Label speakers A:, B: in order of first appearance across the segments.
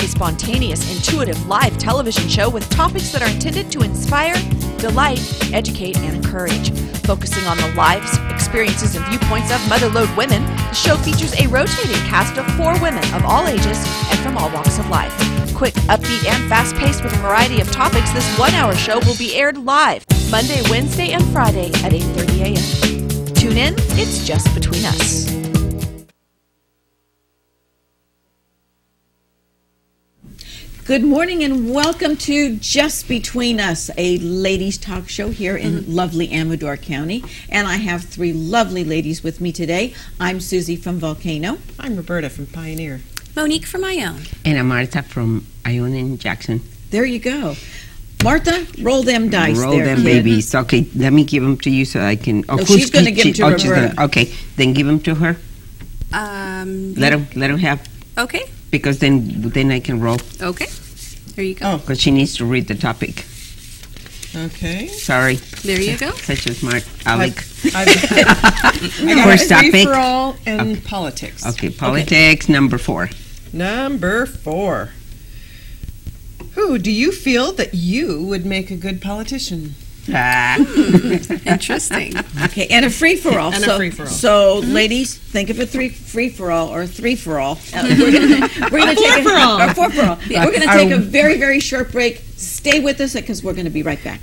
A: a spontaneous, intuitive, live television show with topics that are intended to inspire, delight, educate, and encourage. Focusing on the lives, experiences, and viewpoints of motherlode women, the show features a rotating cast of 4 women of all ages and from all walks of life. Quick, upbeat, and fast-paced with a variety of topics, this 1-hour show will be aired live Monday, Wednesday, and Friday at 8:30 a.m. Tune in, it's just between us.
B: Good morning and welcome to Just Between Us, a ladies' talk show here in lovely Amador County. And I have 3 lovely ladies with me today. I'm Susie from Volcano.
C: I'm Roberta from Pioneer.
D: Monique from Ione.
E: And I'm Martha from Ione and Jackson.
B: There you go. Martha, roll them dice.
E: Roll them
B: kid.
E: babies. Okay, let me give them to you so I can...
B: Oh, she's going to give them to Roberta.
E: Okay, then give them to her. Let her have...
D: Okay.
E: Because then I can roll.
D: Okay. There you go.
E: Because she needs to read the topic.
C: Okay.
E: Sorry.
D: There you go.
E: Such a smart Alec.
C: I got
E: First topic.
C: free-for-all and politics.
E: Okay, politics, number 4.
C: Number 4. Who do you feel that you would make a good politician?
D: Interesting.
B: Okay, and a free-for-all.
C: And a free-for-all.
B: So, ladies, think of a free-for-all or a 3-for-all. We're gonna take
C: four-for-all.
B: a 4-for-all. We're going to take a very, very short break. Stay with us because we're going to be right back.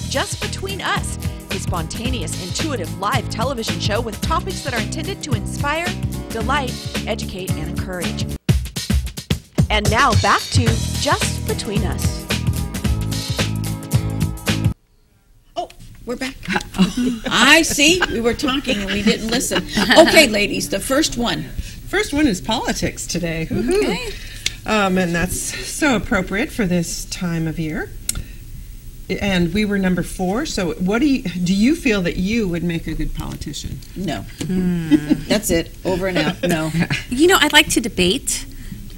A: Just Between Us, a spontaneous, intuitive, live television show with topics that are intended to inspire, delight, educate, and encourage. And now back to Just Between Us.
B: Oh, we're back. I see. We were talking and we didn't listen. Okay, ladies, the first one.
C: First one is politics today.
D: Okay.
C: And that's so appropriate for this time of year. And we were number 4. So, what do you feel that you would make a good politician?
B: No. That's it. Over and out. No.
D: You know, I'd like to debate.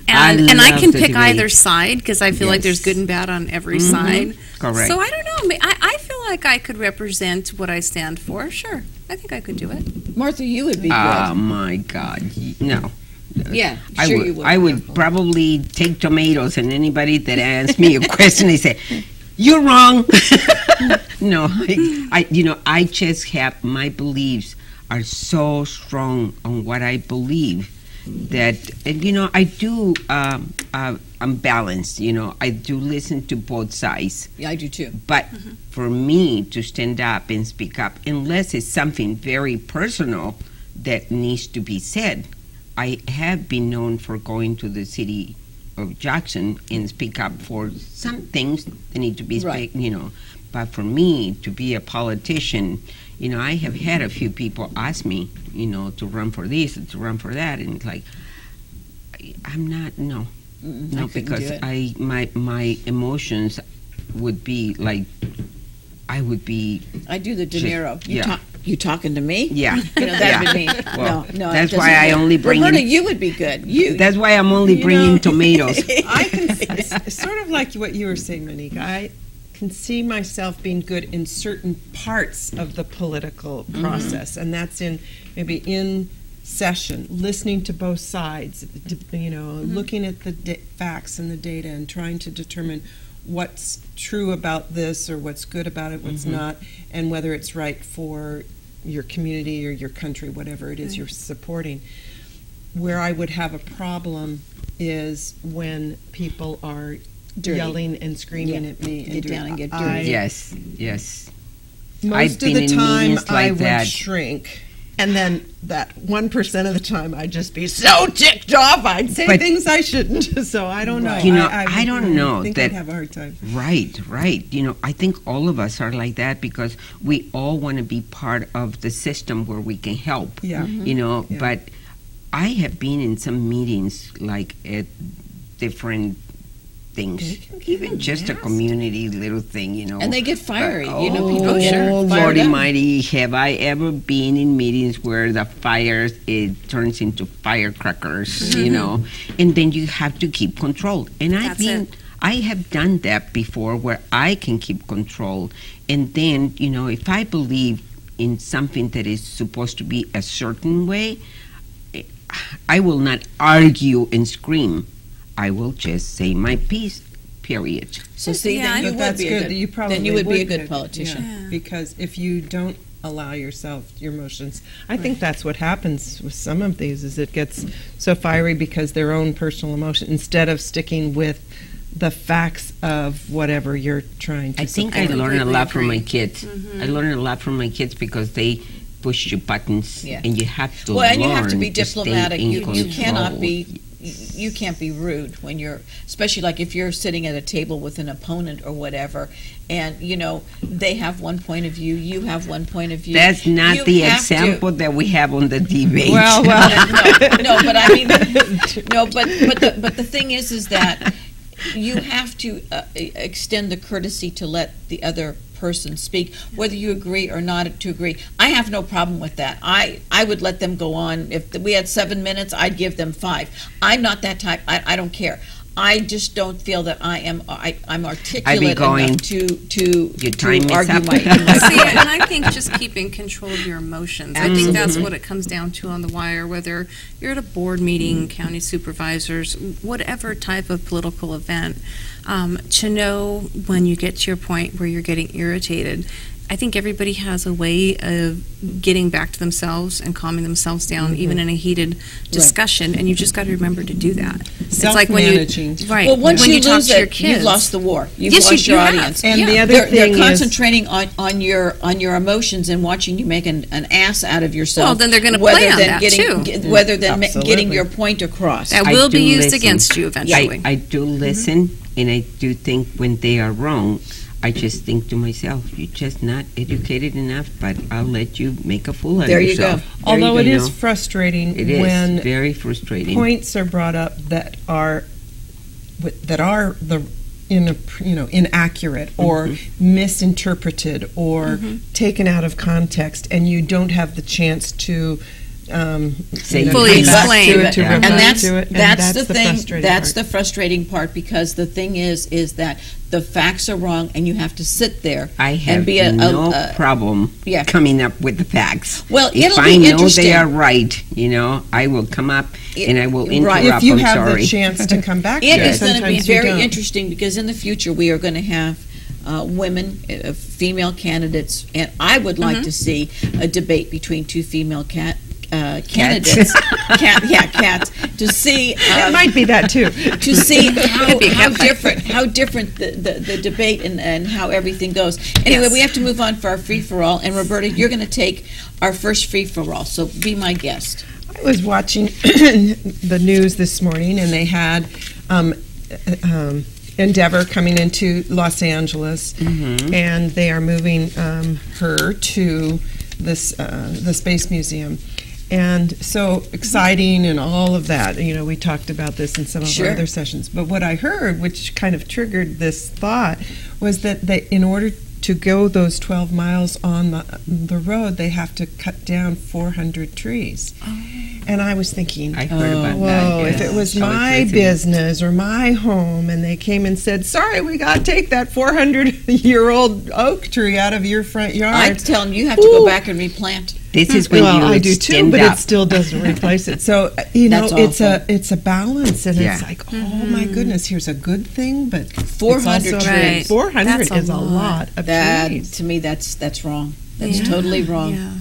E: I
D: And I can
E: love to
D: pick
E: debate.
D: either side because I feel like there's good and bad on every side.
E: Correct.
D: So I don't know. I feel like I could represent what I stand for. Sure. I think I could do it.
B: Martha, you would be
E: Oh,
B: good.
E: my God. No.
B: Yeah,
E: I
B: sure
E: would,
B: you would.
E: I would probably take tomatoes, and anybody that asks me a question, they say, "You're wrong." No, I just have my beliefs are so strong on what I believe that, and, I do. I'm balanced. I do listen to both sides.
B: Yeah, I do too.
E: But for me to stand up and speak up, unless it's something very personal that needs to be said. I have been known for going to the city of Jackson and speak up for some things that need to be
B: Right.
E: But for me to be a politician, I have had a few people ask me, to run for this and to run for that, and it's like, I'm not, no, because my emotions would be like, I would be.
B: I do the De Niro.
E: Yeah.
B: You talking to me?
E: Yeah.
B: That would be.
E: Well,
B: no,
E: that's
B: it
E: why
B: doesn't
E: I
B: work.
E: only bring
B: Roberta,
E: in-
B: you would be good. You.
E: That's why I'm only bringing tomatoes.
C: I can, sort of like what you were saying, Monique, I can see myself being good in certain parts of the political process, and that's maybe in session, listening to both sides, looking at the facts and the data and trying to determine what's true about this or what's good about it, what's not, and whether it's right for your community or your country, whatever it is you're supporting. Where I would have a problem is when people are
B: Dirty.
C: Yelling and screaming at me.
B: Get down and get dirty.
E: Yes.
C: Most
E: I've
C: of
E: been
C: the
E: in
C: time
E: meetings like
C: I would
E: that.
C: shrink. And then that 1% of the time I'd just be so ticked off I'd say
E: But-
C: things I shouldn't. So I don't know.
E: I don't know
C: I think
E: that-
C: I'd have a hard time.
E: Right. I think all of us are like that because we all want to be part of the system where we can help.
C: Yeah.
E: Yeah.
C: Yeah.
E: But I have been in some meetings like at different things, even just a community little thing,
B: And they get fiery.
E: But,
B: People get
E: oh,
B: fired
E: Lordy
B: up.
E: mighty, have I ever been in meetings where the fires, it turns into firecrackers, and then you have to keep control. And I have done that before where I can keep control. And then, if I believe in something that is supposed to be a certain way, I will not argue and scream. I will just say my piece, period.
B: So see,
D: Yeah,
B: then you
C: But
B: would
C: that's
B: be a
C: good.
B: good.
C: You probably
B: then you would be a
C: would
B: good
C: get-
B: politician.
D: Yeah.
C: Because if you don't allow yourself your emotions, I think that's what happens with some of these. Is it gets so fiery because their own personal emotion instead of sticking with the facts of whatever you're trying to.
E: I think I
C: support.
E: learned a
D: completely
E: lot from my
D: agree.
E: kids. I learned a lot from my kids because they push your buttons,
B: Yeah.
E: and you have to
B: Well, and you have to
E: learn
B: be
E: stay
B: diplomatic.
E: in
B: You cannot
E: control.
B: be. You can't be rude when you're, especially like if you're sitting at a table with an opponent or whatever, and they have one point of view, you have one point of view.
E: That's not
B: You
E: the
B: have to-
E: example that we have on the debate.
C: Well,
B: no, but I mean, no, but the thing is that you have to extend the courtesy to let the other person speak, whether you agree or not to agree. I have no problem with that. I would let them go on. If we had 7 minutes, I'd give them 5. I'm not that type. I don't care. I just don't feel that I'm articulate
E: going,
B: enough to
E: "Your time is
B: argue
E: up."
B: my
D: See, and I think just keeping control of your emotions. I think that's what it comes down to on the wire, whether you're at a board meeting, county supervisors, whatever type of political event, to know when you get to your point where you're getting irritated. I think everybody has a way of getting back to themselves and calming themselves down, even in a heated discussion, and you just got to remember to do that. It's like when
C: Self-managing.
D: you, right,
B: Well, once
D: when
B: you
D: talk
B: lose
D: to your
B: it,
D: kids.
B: you've lost the war. You've
D: Yes,
B: lost
D: you
B: your
D: have.
B: audience.
C: And
D: Yeah.
C: the other
B: They're
C: thing is,
B: concentrating on your emotions and watching you make an ass out of yourself.
D: Well, then they're gonna
B: rather
D: play on
B: than
D: that,
B: getting,
D: too.
B: Rather than
C: Absolutely.
B: getting your point across.
D: That
E: I
D: will be
E: do
D: used
E: listen.
D: against you eventually.
E: I do listen, and I do think when they are wrong, I just think to myself, you're just not educated enough, but I'll let you make a fool of
B: There you
E: yourself.
B: go.
C: although it
E: you
C: is
E: know.
C: frustrating
E: It is
C: when
E: very frustrating.
C: points are brought up that are inaccurate or misinterpreted or taken out of context, and you don't have the chance to
E: Say
D: Fully
C: come back
D: explain.
C: to it, to
E: Yeah.
C: rebut
B: And that's
C: to it, and
B: that's the thing.
C: frustrating
B: That's
C: part.
B: the frustrating part, because the thing is that the facts are wrong, and you have to sit there
E: I
B: and
E: have
B: be
E: no problem
B: yeah.
E: coming up with the facts.
B: Well,
E: If
B: it'll
E: I
B: be
E: know
B: interesting.
E: they are right, I will come up and I will
B: Right.
E: interrupt.
C: if you
E: I'm
C: have
E: sorry.
C: the chance to come back to
B: It
C: it,
B: is going to be
C: sometimes you
B: very
C: don't.
B: interesting, because in the future we are going to have women, female candidates, and I would like to see a debate between two female candidates. Cats. To see
C: It might be that too.
B: to see how
D: be a cat fight.
B: different the debate and how everything goes. Anyway,
D: Yes.
B: we have to move on for our free for all. And Roberta, you're going to take our first free for all. So be my guest.
C: I was watching the news this morning, and they had Endeavor coming into Los Angeles, and they are moving her to this the Space Museum. And so exciting and all of that. We talked about this in some of
B: Sure.
C: our other sessions. But what I heard, which kind of triggered this thought, was that in order to go those 12 miles on the road, they have to cut down 400 trees. And I was thinking,
E: I heard about
C: whoa,
E: that.
C: if
E: yes.
C: it was
E: I
C: my
E: listening.
C: business or my home, and they came and said, sorry, we got to take that 400-year-old oak tree out of your front yard.
B: I'm telling you, you have to go back and replant.
E: This is when
C: Well,
E: you
C: I do too,
E: stand
C: but
E: up.
C: it still doesn't replace it. So
B: That's
C: it's a balance, and
E: Yeah.
C: it's like, oh my goodness, here's a good thing, but
B: 400
C: it's also
B: trees.
C: 400
D: That's a
C: is a lot of
B: That
C: trees.
B: to me, that's wrong. That's
D: Yeah.
B: totally wrong.
D: Yeah.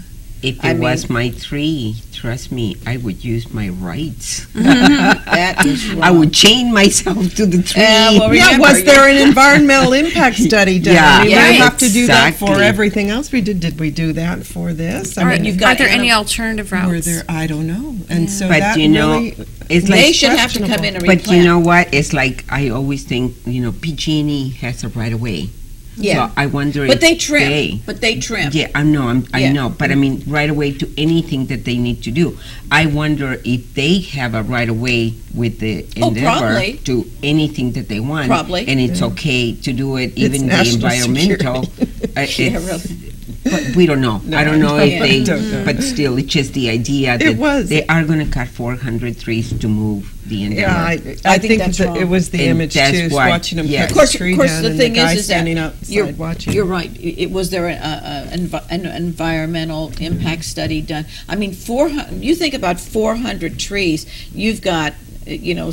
E: If
B: I
E: it was
B: mean-
E: my tree, trust me, I would use my rights.
B: That is wrong.
E: I would chain myself to the tree.
B: well,
C: Yeah,
B: remember,
C: was there an environmental impact study done?
E: Yeah.
C: I mean,
B: Yeah,
C: we have to do that for
E: exactly.
C: everything else we did. Did we do that for this?
D: Are,
B: you've got
D: are there any
B: anim-
D: alternative
C: were
D: routes?
C: there? I don't know. And so
E: But
C: that
E: you know,
C: really,
E: it's
B: they
E: like,
B: should have to come in and
E: but
B: replant.
E: you know what? It's like I always think, PG&E has a right of way.
B: Yeah.
E: So I wonder
B: But
E: if
B: they trim. But they trim.
E: Yeah, I know. I
B: Yeah.
E: know. But I mean, right away to anything that they need to do. I wonder if they have a right of way with the
B: Oh,
E: Endeavor
B: probably.
E: to anything that they want.
B: Probably.
E: And it's okay to do it, even the
C: national
E: environmental.
B: Yeah, really.
E: But we don't know.
C: No,
E: I don't know if
B: I
E: they.
C: don't know.
E: But still, it's just the idea that
C: was.
E: they are going to cut 400 trees to move the Endeavor.
C: Yeah, I
B: think
C: think
B: that's
C: that
B: wrong.
C: it was the
E: And
C: image
E: that's
C: too,
E: why-
C: watching them
E: yes.
C: cut
B: Of
C: the tree
B: course,
C: down
B: the
C: and
B: thing
C: the guy
B: is that
C: standing
B: you're,
C: outside watching.
B: you're right. Was there an environmental impact study done? I mean, 400. You think about 400 trees. You've got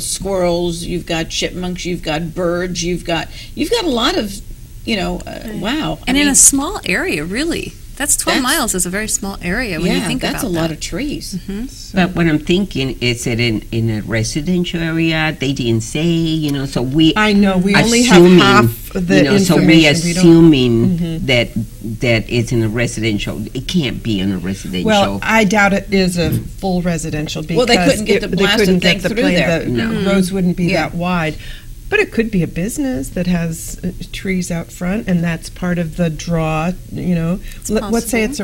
B: squirrels, you've got chipmunks, you've got birds, you've got a lot of, wow.
D: And in a small area, really. That's 12 miles is a very small area when you think about that.
B: that's a lot of trees.
E: But what I'm thinking is that in a residential area, they didn't say, so we.
C: I know we only have half the information.
E: So we assuming that it's in a residential. It can't be in a residential.
C: Well, I doubt it is a full residential because
B: they couldn't get the blasted thing through there.
C: The roads wouldn't be that wide. But it could be a business that has trees out front, and that's part of the draw. Let's say it's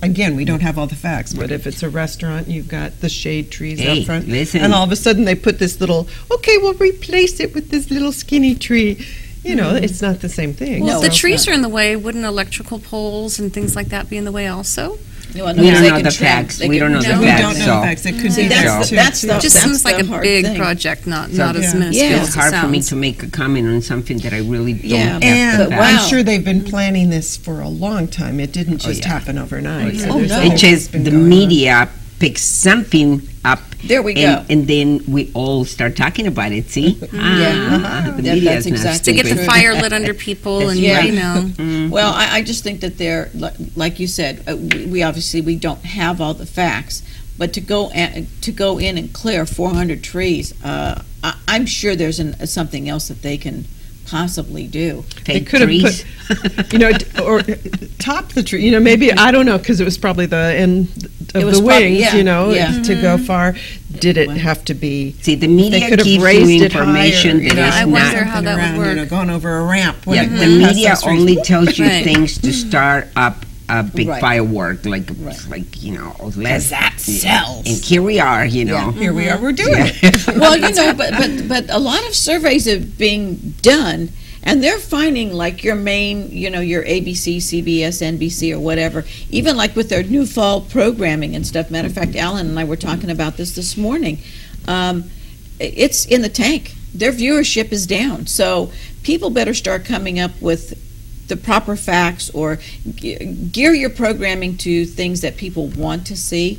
C: again, we don't have all the facts, but if it's a restaurant, you've got the shade trees out front, and all of a sudden they put this little. Okay, we'll replace it with this little skinny tree. It's not the same thing.
D: Well, if the trees are in the way, wouldn't electrical poles and things like that be in the way also?
E: We don't know the facts. We don't know the facts.
C: We don't know the facts. It could be
D: it just seems like a big project, not as minuscule.
E: It's hard for me to make a comment on something that I really don't have
C: and I'm sure they've been planning this for a long time. It didn't just happen overnight.
E: It's just the media picks something up.
B: There we go.
E: And then we all start talking about it, see? The media is not
D: to get the fire lit under people and
B: Well, I just think that they're, like you said, we don't have all the facts, but to go in and clear 400 trees, I'm sure there's something else that they can possibly do.
C: They could have put, or top the tree. Maybe I don't know because it was probably the end of the wings. To go far. Did it have to be?
E: See, the media gives you information that is not.
D: I wonder how that would work.
C: Going over a ramp.
E: The media only tells you things to start up a big firework, like
C: because that sells.
E: And here we are,
C: Here we are, we're doing it.
B: Well, but a lot of surveys are being done, and they're finding like your main, your ABC, CBS, NBC, or whatever, even like with their new fall programming and stuff. Matter of fact, Alan and I were talking about this morning. It's in the tank. Their viewership is down. So people better start coming up with the proper facts, or gear your programming to things that people want to see,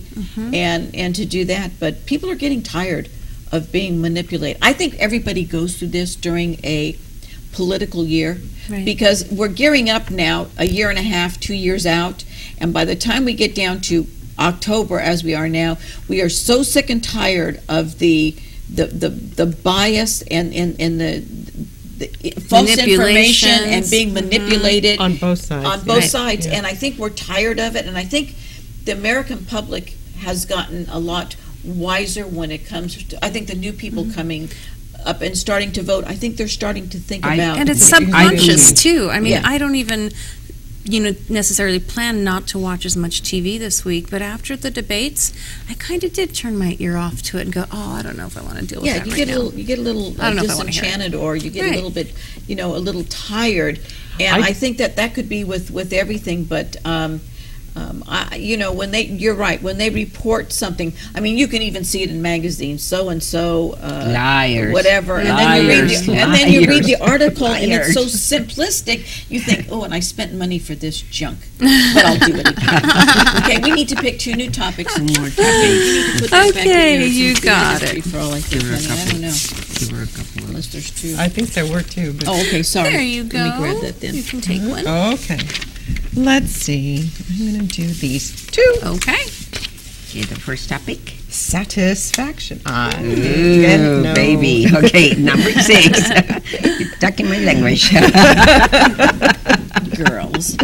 B: and to do that. But people are getting tired of being manipulated. I think everybody goes through this during a political year, because we're gearing up now a year and a half, 2 years out, and by the time we get down to October, as we are now, we are so sick and tired of the bias and the false information and being manipulated
C: on both sides.
B: And I think we're tired of it, and I think the American public has gotten a lot wiser when it comes to, I think, the new people coming up and starting to vote. I think they're starting to think about,
D: and it's subconscious too. I mean, I don't even necessarily plan not to watch as much TV this week, but after the debates, I kind of did turn my ear off to it and go, I don't know if I want to deal with that
B: you get a little disenchanted, or you get a little bit, a little tired. And I think that could be with everything, but when you're right, when they report something, I mean, you can even see it in magazines, so and so
E: liars,
B: whatever, and then you read the article, and it's so simplistic. You think, and I spent money for this junk, but I'll do it again. Okay, we need to pick 2 new topics.
E: More topics.
D: Okay, you got it.
B: For all I think, I don't know.
E: Give her a couple.
B: Unless there's 2.
C: I think there were 2. But
B: okay, sorry.
D: There you go.
B: Let me grab that then.
D: You can take one.
C: Okay. Let's see. I'm going to do these 2.
D: Okay.
E: Okay, the first topic.
C: Satisfaction.
E: Ooh, baby. Okay, number 6. You're talking my language.
B: Girls.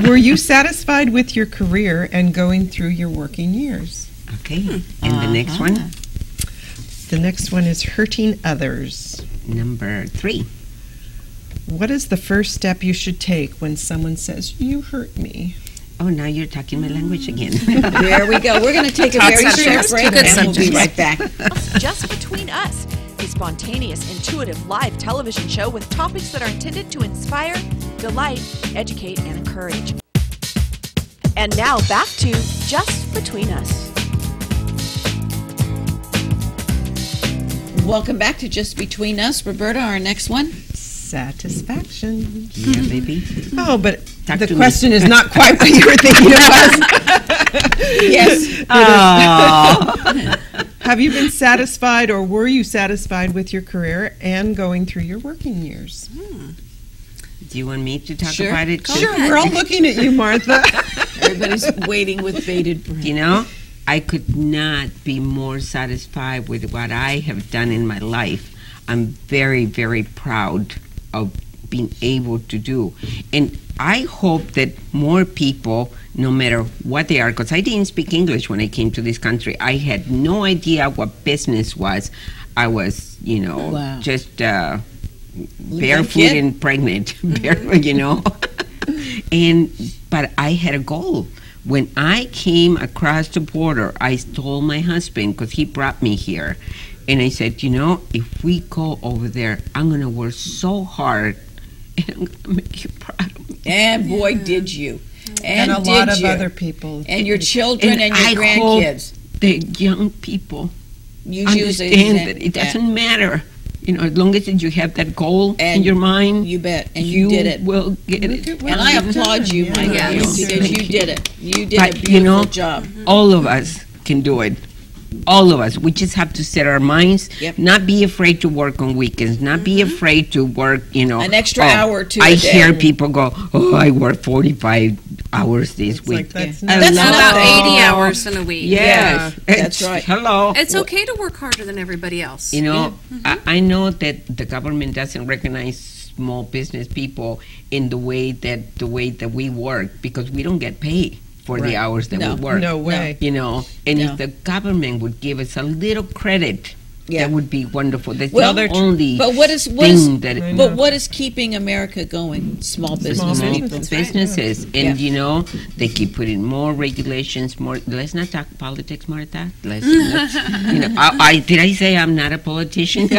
C: Were you satisfied with your career and going through your working years?
E: Okay. And the next one?
C: The next one is hurting others.
E: Number 3.
C: What is the first step you should take when someone says, you hurt me?
E: Oh, now you're talking my language again.
B: There we go. We're going to take a very short break, and we'll be right back.
A: Just Between Us, a spontaneous, intuitive live television show with topics that are intended to inspire, delight, educate, and encourage. And now back to Just Between Us.
B: Welcome back to Just Between Us. Roberta, our next one?
C: Satisfaction.
E: Yeah, baby.
C: Oh, but the question is not quite what you were thinking it was.
B: Yes.
C: Have you been satisfied, or were you satisfied with your career and going through your working years?
E: Do you want me to talk
B: Sure.
E: about it?
C: Sure, we're all looking at you, Martha.
B: Everybody's waiting with bated breath.
E: You know, I could not be more satisfied with what I have done in my life. I'm very, very proud of being able to do. And I hope that more people, no matter what they are, because I didn't speak English when I came to this country. I had no idea what business was. I was,
B: Wow.
E: just
B: Little
E: barefoot
B: kid.
E: and pregnant, but I had a goal. When I came across the border, I told my husband, because he brought me here, and I said, if we go over there, I'm going to work so hard, and I'm going to make you proud of me.
B: And boy, did you.
C: And a lot of other people.
B: And your children and your
E: I
B: grandkids.
E: hope that young people
B: You use
E: understand that it doesn't matter. As long as you have that goal
B: And
E: in your mind,
B: You bet. And you did it.
E: will get
C: Look
E: it.
C: at what
B: And I
C: you've
B: applaud
C: done.
B: you,
C: Yeah.
B: my
D: Yes.
B: girl, because
E: Thank
B: you did it. You did
E: But,
B: a beautiful job.
E: all of us can do it. All of us. We just have to set our minds,
B: Yep.
E: not be afraid to work on weekends, not be afraid to work,
B: An extra hour or two
E: I
B: a day.
E: hear people go, I work 45 hours this
C: It's
E: week.
C: like that's
E: I
B: That's
E: love
D: About
B: nothing.
D: 80 hours in a week.
E: Yes.
B: Yeah, that's
E: It's-
B: right.
E: Hello.
D: It's okay to work harder than everybody else.
E: I know that the government doesn't recognize small business people in the way that we work, because we don't get paid for
B: Right.
E: the hours that
B: No.
E: we work.
C: No way.
E: And
B: No.
E: if the government would give us a little credit,
B: Yeah.
E: that would be wonderful. That's
B: Well,
E: the only
B: But what is
E: thing that
C: I know.
B: but what is keeping America going? Small business
C: Small
B: people.
C: business.
E: businesses, and
B: Yeah.
E: they keep putting more regulations. More. Let's not talk politics, Martha. Let's did I say I'm not a politician?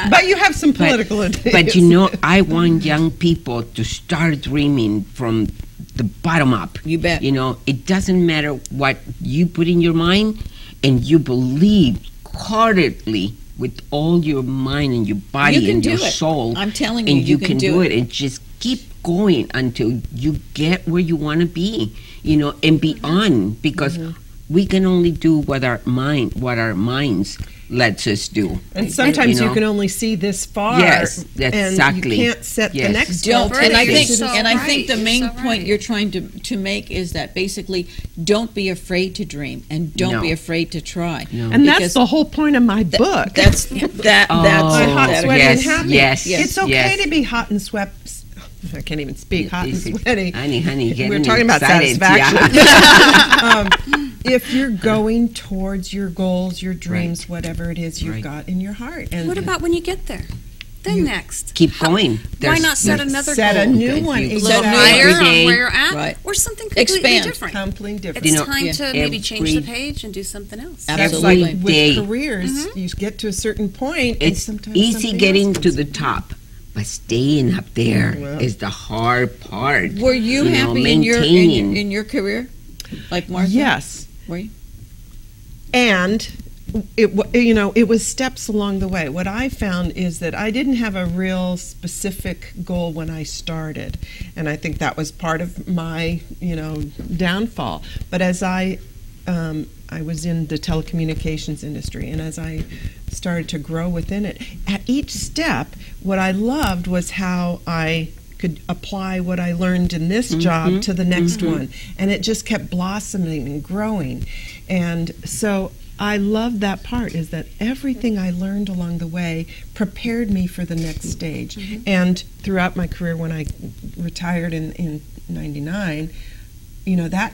C: But you have some political ideas.
E: But I want young people to start dreaming from the bottom up.
B: You bet.
E: It doesn't matter what you put in your mind, and you believe heartedly with all your mind and your body
B: You can
E: and
B: do
E: your
B: it.
E: soul.
B: I'm telling you,
E: and
B: you
E: you
B: can do
E: it. And just keep going until you get where you want to be, and beyond, because we can only do what our minds lets us do.
C: And sometimes you
E: know.
C: can only see this far.
E: Yes,
C: and
E: exactly.
C: you can't set the
E: Yes.
C: next
B: Don't,
C: goal.
D: Right,
B: and I
D: you're
B: think,
D: so
B: and I think
D: right,
B: the main
D: you're so
B: point
D: right.
B: you're trying to make is that basically, don't be afraid to dream, and don't
E: No.
B: be afraid to try.
E: No.
C: And
B: Because
C: that's the whole point of my book.
B: That's
E: Oh,
B: that's
C: hot,
B: that-
C: sweaty,
E: yes,
C: and happy.
E: yes,
C: It's okay
E: yes.
C: to be hot and swept. I can't even speak. Hot and
E: Easy.
C: sweaty.
E: Honey, getting
C: We're talking about
E: excited.
C: satisfaction.
E: Yeah.
C: If you're going towards your goals, your dreams, whatever it is you've
E: Right.
C: got in your heart, and
D: What about when you get there? Then next.
E: Keep going.
D: Why not set another
C: set a
D: goal?
C: new one?
E: You
D: A little
B: Set a new
D: higher
E: every day.
D: on where you're at,
B: Right.
D: or something completely
B: Expand.
D: different.
C: Completely different.
D: It's
E: You know,
D: time
B: Yeah.
D: to maybe change the
E: every-
D: page and do something else.
C: That's
B: Absolutely.
C: like with
E: day.
C: careers, you get to a certain point. and
E: It's
C: sometimes
E: easy
C: something
E: getting
C: else
E: to
C: comes
E: the
C: in.
E: top, but staying up there is
C: Well.
E: the hard part.
B: Were you
E: know,
B: happy in your
E: maintaining.
B: in your career, like Martha?
C: Yes.
B: Were you?
C: And it was steps along the way. What I found is that I didn't have a real specific goal when I started, and I think that was part of my downfall. But as I was in the telecommunications industry, and as I started to grow within it, at each step, what I loved was how I could apply what I learned in this job to the next one, and it just kept blossoming and growing. And so I love that part, is that everything I learned along the way prepared me for the next stage. And throughout my career, when I retired in 99, that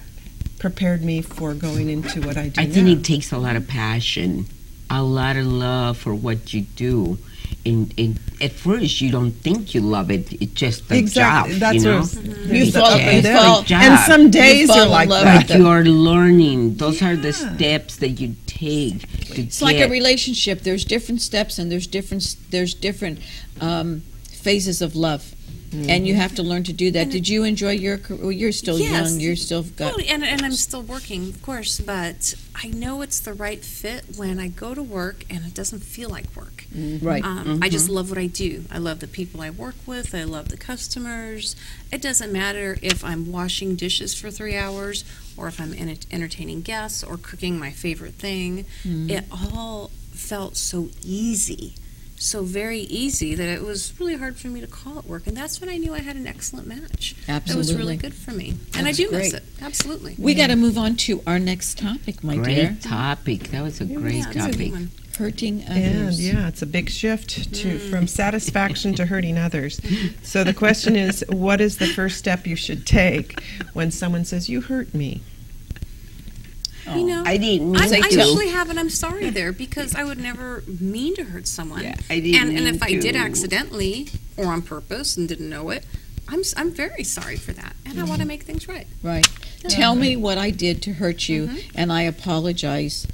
C: prepared me for going into what I do
E: I think
C: now.
E: it takes a lot of passion, a lot of love for what you do. And at first, you don't think you love it. It's just a
C: Exactly.
E: job,
C: That's
E: you know?
C: what
B: You fall-
C: up
B: you
C: and down.
B: fall-
E: job.
C: And some days
B: fall
C: you're
B: in
C: like
B: love
C: that.
B: with
E: But you are learning. Those are the
C: Yeah.
E: steps that you take to
B: It's like a relationship. There's different steps, and there's different phases of love. And you have to learn to do that. Did you enjoy your career? Well, you're still
D: Yes.
B: young. You're still got.
D: Well, and I'm still working, of course, but I know it's the right fit when I go to work and it doesn't feel like work.
B: Right.
D: I just love what I do. I love the people I work with. I love the customers. It doesn't matter if I'm washing dishes for 3 hours or if I'm entertaining guests or cooking my favorite thing. It all felt so easy. So very easy that it was really hard for me to call it work, and that's when I knew I had an excellent match.
B: Absolutely.
D: It was really good for me, and I
B: That's
D: do miss
B: great.
D: it. Absolutely.
B: We got to move on to our next topic, my dear.
E: Great topic. That was a great
D: Yeah, it's a good
E: topic.
D: one.
B: Hurting
C: And
B: others.
C: yeah, it's a big shift from satisfaction to hurting others. So the question is, what is the first step you should take when someone says, "You hurt me"?
D: You know,
E: I didn't mean
D: I
E: to.
D: usually have an I'm sorry there because I would never mean to hurt someone.
E: Yeah, I didn't
D: and
E: mean
D: if I did
E: to.
D: accidentally or on purpose and didn't know it, I'm very sorry for that, and I want to make things right.
B: Right. Tell me what I did to hurt you, and I apologize.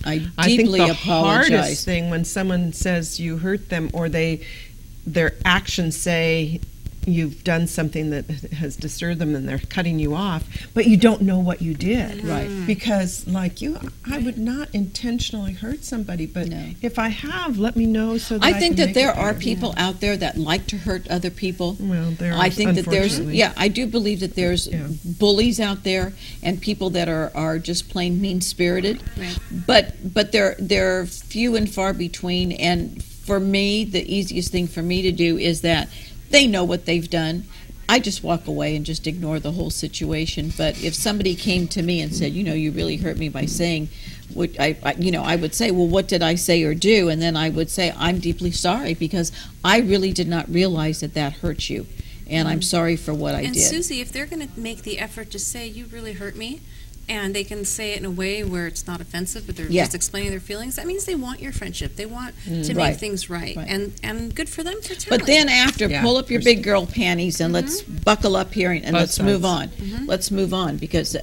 B: I deeply
C: think the hardest
B: apologize.
C: thing when someone says you hurt them or their actions say you've done something that has disturbed them and they're cutting you off, but you don't know what you did.
B: Right.
C: Because like you, I would not intentionally hurt somebody, but
B: No.
C: if I have, let me know so that
B: I
C: I
B: think
C: can
B: that
C: make
B: there
C: it
B: are
C: better.
B: people out there that like to hurt other people.
C: Well, there are,
B: I think that there's,
C: unfortunately.
B: yeah, I do believe that there's
C: Yeah.
B: bullies out there and people that are just plain mean-spirited.
D: Right.
B: But they're few and far between. And for me, the easiest thing for me to do is that they know what they've done. I just walk away and just ignore the whole situation. But if somebody came to me and said, you really hurt me by saying, what I would say, well, what did I say or do? And then I would say, I'm deeply sorry because I really did not realize that hurt you. And I'm sorry for what I
D: And
B: did.
D: Susie, if they're going to make the effort to say you really hurt me, and they can say it in a way where it's not offensive, but they're
B: Yeah.
D: just explaining their feelings, that means they want your friendship. They want to
B: Right.
D: make things right.
B: Right.
D: And good for them for telling.
B: But then after,
C: Yeah.
B: pull up your big girl panties and let's buckle up here and
C: Both
B: let's move
C: sides.
B: on. Let's move on because,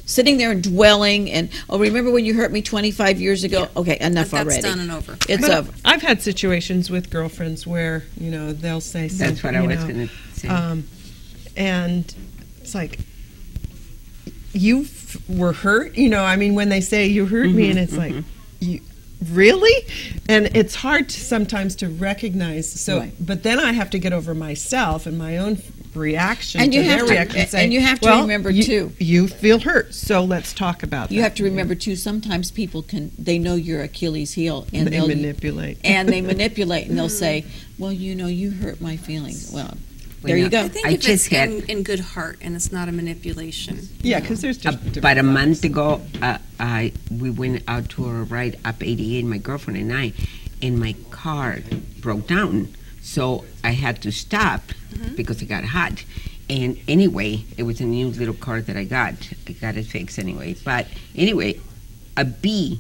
B: sitting there and dwelling and, oh, remember when you hurt me 25 years ago? Okay, enough
D: that's
B: already.
D: done and over.
B: It's
C: But
B: over.
C: I've had situations with girlfriends where, they'll say something.
E: That's what I was going to say.
C: And it's like, you were hurt, when they say you hurt me, and it's like, you really? And it's hard sometimes to recognize. So,
B: Right.
C: but then I have to get over myself and my own reaction
B: And
C: to
B: you
C: their
B: have to-
C: reaction. And say,
B: and you have to
C: well,
B: remember,
C: you,
B: too.
C: You feel hurt, so let's talk about that.
B: You have to remember, too, sometimes people they know your Achilles heel and
C: They
B: they'll
C: manipulate.
B: And they manipulate and they'll say, well, you hurt my feelings. Well, there you go.
D: I think
E: I
D: if it's
E: just had-
D: in good heart and it's not a manipulation.
C: Yeah, because there's just different
E: About a month
C: levels.
E: ago, we went out to a ride up 88, my girlfriend and I, and my car broke down. So I had to stop because it got hot. And anyway, it was a new little car that I got. I got it fixed anyway. But anyway, a bee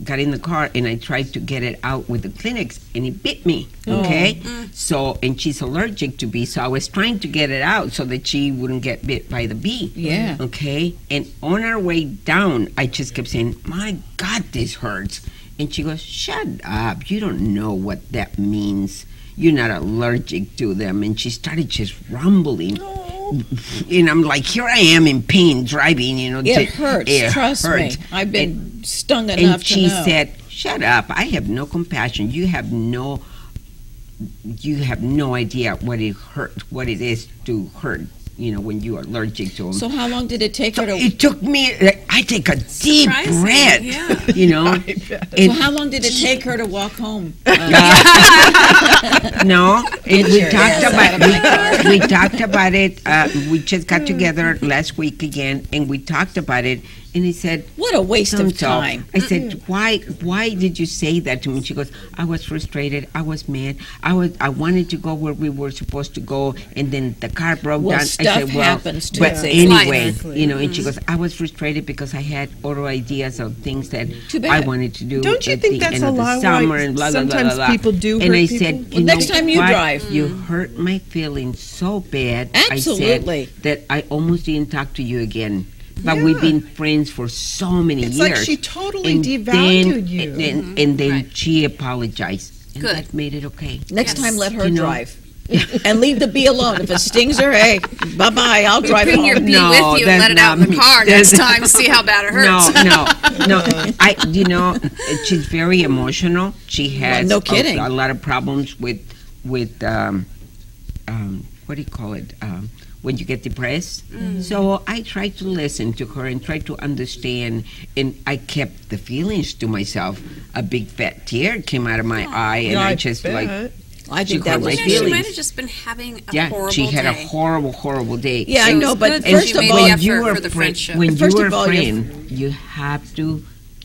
E: got in the car and I tried to get it out with the Kleenex and it bit me. Okay? So, and she's allergic to bees. So I was trying to get it out so that she wouldn't get bit by the bee.
B: Yeah.
E: Okay? And on our way down, I just kept saying, my God, this hurts. And she goes, shut up. You don't know what that means. You're not allergic to them. And she started just rumbling. And I'm like, here I am in pain driving,
B: It hurts. Trust me. I've been stung enough
E: and she
B: to know.
E: said, shut up. I have no compassion. You have no idea what it is to hurt, when you are allergic to them.
B: So how long did it take her to...
E: It took me, I take a deep
D: Surprising,
E: breath,
D: yeah.
B: So how long did it take her to walk home?
E: No, and we
B: Sure,
E: talked
B: yes,
E: about
B: out of my car.
E: we talked about it. We just got together last week again, and we talked about it. And he said,
B: What a waste of
E: So,
B: time.
E: I said, why did you say that to me? She goes, I was frustrated. I was mad. I wanted to go where we were supposed to go, and then the car broke
B: Well,
E: down.
B: stuff
E: I said, well,
B: happens to
E: but
B: us.
E: anyway,
C: Exactly.
E: and she goes, I was frustrated because I had other ideas of things that
B: Too bad.
E: I wanted to do.
C: Don't you
E: at
C: think
E: the
C: that's
E: end
C: a
E: of the
C: lot
E: summer
C: why
E: and blah, blah, blah,
C: sometimes
E: blah, blah.
C: people do
E: And
C: hurt
E: I
C: people?
E: said,
B: Well, next time you
E: what?
B: drive.
E: You hurt my feelings so bad.
B: Absolutely.
E: I said that I almost didn't talk to you again. But we've been friends for so many
C: It's
E: years.
C: like she totally
E: And
C: devalued you.
E: And then
D: Right.
E: she apologized. And
D: Good.
E: that made it okay.
B: Next
D: Yes.
B: time, let her
E: You know,
B: drive. and leave the bee alone. If it stings her, hey, bye-bye, I'll drive
D: Bring your
B: home.
D: bee
E: No,
D: with you and let
E: that's
D: it out in
E: not
D: the
E: me.
D: car next time. See how bad it hurts.
E: No. She's very emotional. She has
B: no kidding.
E: a lot of problems with what do you call it? When you get depressed. So I tried to listen to her and try to understand, and I kept the feelings to myself. A big fat tear came out of my eye, and I just
C: bet.
B: I
E: she
B: think that
E: hurt
B: was
E: my
D: She
E: feelings.
D: might have just been having a
E: Yeah,
D: horrible
E: she had a
D: day.
E: horrible day.
B: Yeah, I
D: So
B: know,
D: it's
B: but
D: good that
B: first
D: she
B: of
D: made
B: all,
D: the
E: when
D: effort
E: you are
D: for the
E: friend,
D: friendship.
E: when
B: First
E: you are
B: of all,
E: a
B: you're-
E: friend, you have to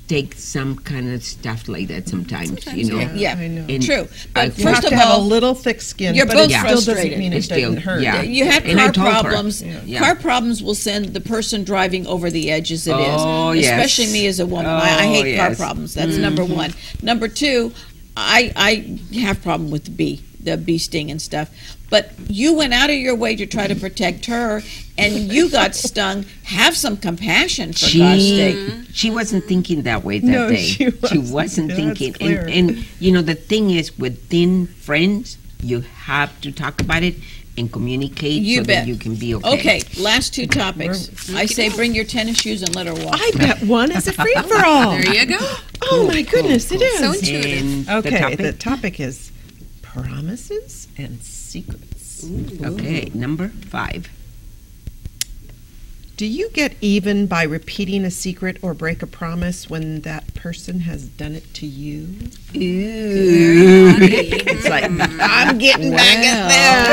E: take some kind of stuff like that sometimes. You know.
B: Yeah,
C: I know.
E: And
B: true.
E: I-
B: But
C: You
B: first
C: have to
B: of
C: have a
B: all,
C: little thick skin,
B: you're
C: but
B: both
C: it still doesn't
B: frustrated.
C: mean it
E: It's still-
C: doesn't hurt.
E: yeah.
B: you have
E: And I
B: car
E: told her.
B: problems.
E: Yeah.
B: Car problems will send the person driving over the edge as it is.
E: Oh, yes.
B: Especially me as a woman. I
E: Oh,
B: hate car
E: yes.
B: problems. That's number one. Number two, I have problem with the bee sting and stuff. But you went out of your way to try to protect her, and you got stung. Have some compassion, for God's sake.
E: She wasn't thinking that way that
C: No,
E: day.
C: she wasn't. That's
E: thinking.
C: clear.
E: And you know, the thing is, within friends, you have to talk about it and communicate
B: You
E: so
B: bet.
E: that you can be okay.
B: Okay, last two topics. I say bring your tennis shoes and let her walk.
C: I bet one is a free-for-all.
D: There you go.
C: Oh, my goodness, it is.
D: So intuitive.
E: And
C: Okay,
E: the
C: the
E: topic?
C: topic is promises and secrets.
E: Okay, number 5.
C: Do you get even by repeating a secret or break a promise when that person has done it to you?
D: It's
C: like, I'm getting back at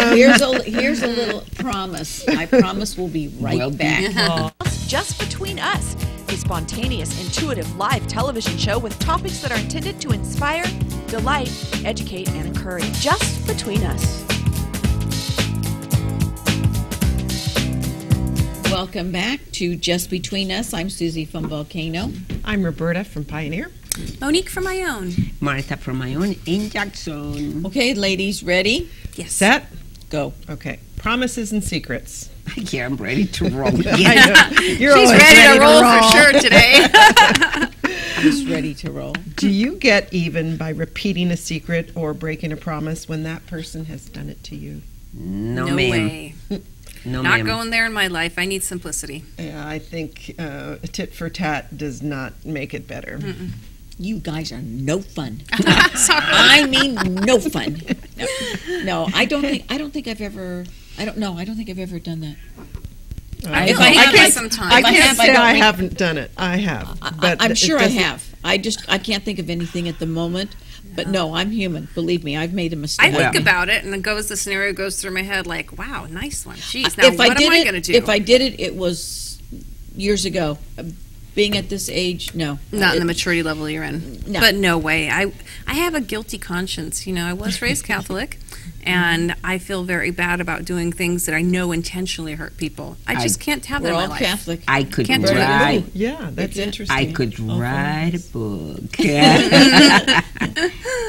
C: them.
B: Here's a little promise. I promise we'll be right
E: We'll be
B: back.
A: Just Between Us, a spontaneous, intuitive live television show with topics that are intended to inspire, delight, educate, and encourage. Just Between Us.
B: Welcome back to Just Between Us. I'm Susie from Volcano.
C: I'm Roberta from Pioneer.
D: Monique from my own.
E: Martha from my own in Jackson.
B: Okay, ladies, ready?
D: Yes.
C: Set?
B: Go.
C: Okay. Promises and secrets.
E: Yeah, I'm ready to roll again.
C: I know. You're
D: She's
C: always
D: ready to roll for sure today.
B: Just ready to roll.
C: Do you get even by repeating a secret or breaking a promise when that person has done it to you?
E: No,
D: No
E: ma'am.
D: way.
E: No,
D: Not
E: ma'am.
D: going there in my life. I need simplicity.
C: Yeah, I think tit for tat does not make it better.
B: You guys are no fun. I mean, no fun. No, I don't think I've ever done that.
C: I
B: If I have,
C: can't,
D: sometimes.
C: I
B: If I
C: can't
B: have, I
C: say
B: don't
C: I
B: think-
C: haven't done it. I have. But
B: I'm
C: it
B: sure I
C: doesn't-
B: have. I can't think of anything at the moment. But no, I'm human. Believe me, I've made a
D: I
B: mistake.
D: think about it, and the scenario goes through my head like, wow, nice one. Jeez, now
B: If I
D: what
B: did
D: am I
B: it-
D: going to do?
B: If I did it, it was years ago. Being at this age, no.
D: Not in the maturity level you're in.
B: No.
D: But no way. I have a guilty conscience. You know, I was raised Catholic, and I feel very bad about doing things that I know intentionally hurt people. I just can't have that
B: We're
D: in my
B: all
D: life.
B: Catholic.
E: I could
D: Can't do it.
E: write.
C: Yeah, that's interesting.
E: I could write a book.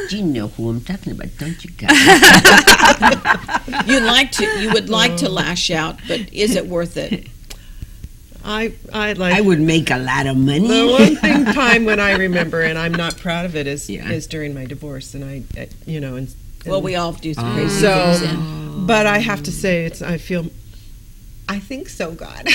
E: Do you know who I'm talking about? Don't you guys?
B: You would like to lash out, but is it worth it?
C: I
E: I
C: like
E: would make a lot of money.
C: the one time when I remember, and I'm not proud of it, is
E: Yeah.
C: is during my divorce, and I you know, and
B: Well, we all do some crazy
C: so,
B: things. And
C: but I have to say, I think so, God,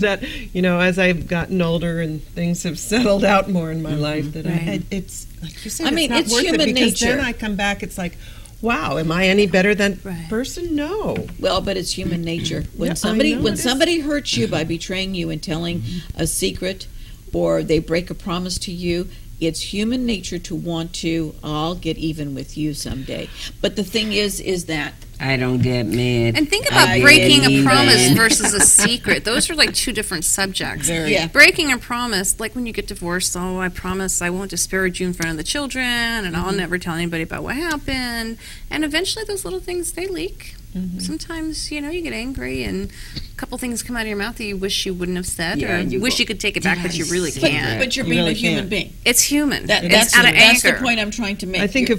C: that, you know, as I've gotten older and things have settled out more in my life, that it's, like you said,
B: I mean,
C: not
B: it's
C: worth
B: human
C: it, because
B: nature.
C: then I come back, it's like, wow, am I any better than
D: Right.
C: person? No.
B: well, but it's human nature. When
C: Yeah, I
B: somebody
C: know
B: when
C: it is.
B: somebody hurts you by betraying you and telling a secret, or they break a promise to you, it's human nature to want to, I'll get even with you someday. But the thing is that
E: I don't get mad.
D: And think about
B: I
D: breaking
B: get
D: a promise
B: even.
D: versus a secret. Those are like two different subjects.
B: Yeah.
D: Breaking a promise, like when you get divorced, I promise I won't disparage you in front of the children, and I'll never tell anybody about what happened. And eventually those little things, they leak. Sometimes, you know, you get angry and a couple things come out of your mouth that you wish you wouldn't have said,
E: Yeah,
D: or
E: you
D: wish
E: go,
D: you could take it back, but you really
B: but,
D: can't.
B: but you're
C: You
B: being
C: really
B: a human
C: can't.
B: being.
D: It's human.
B: That's
D: It's out of
B: that's the
D: anger.
B: point I'm trying to make.
C: I think